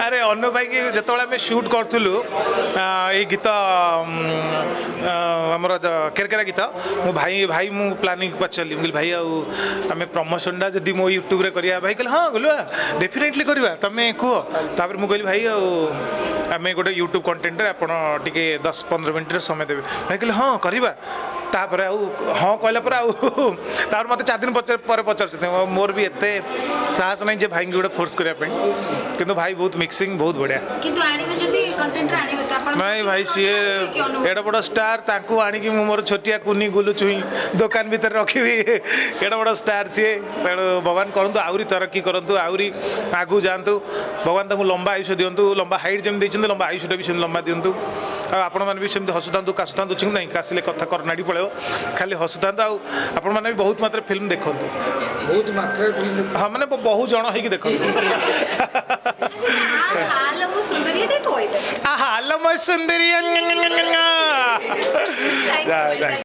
अरे अनु भाई की जो आम सुट करूँ ये गीत आमर केरकेरा गीत मो भाई भाई मु प्लानिंग पचारि मुझे भाई आम प्रमोशन जदि मो यूट्यूब रे करिया भाई कहले हाँ गलुआ डेफिनेटली करवा तुम कह तापर मुझे कहली भाई आम गोटे यूट्यूब कंटेंट आप 10-15 मिनट समय देवे भाई कहले हाँ करवा तापर हाँ कहला तापर मत 4 दिन पर पचार मोर भी एत साहस नहीं जे भाई गोटे फोर्स करने किंतु भाई बहुत मिक्सिंग बहुत बढ़िया भाई भाई सी एड बड़ स्टार तांकू आणिकी मोर छोटिया कुनी गुलु चुई दुकान भीतर रखी एड बड़ स्टार सी भगवान करतु आहरी तरक्की करतु आहरी आगू जातु भगवान तक लंबा आयुष दिंतु लंबा हाइट जमी लंबा आयुषटा भी लंबा दिंतु आपण मैंने भी सेमती हसुता काशुता नहीं काशिले कथा करनाड़ी पड़े खाली हसुता आपण मैंने भी बहुत मात्रा फिल्म देखु बहुत मात्रा हाँ मैंने बहुत जन हो देखो आहा सुंदरी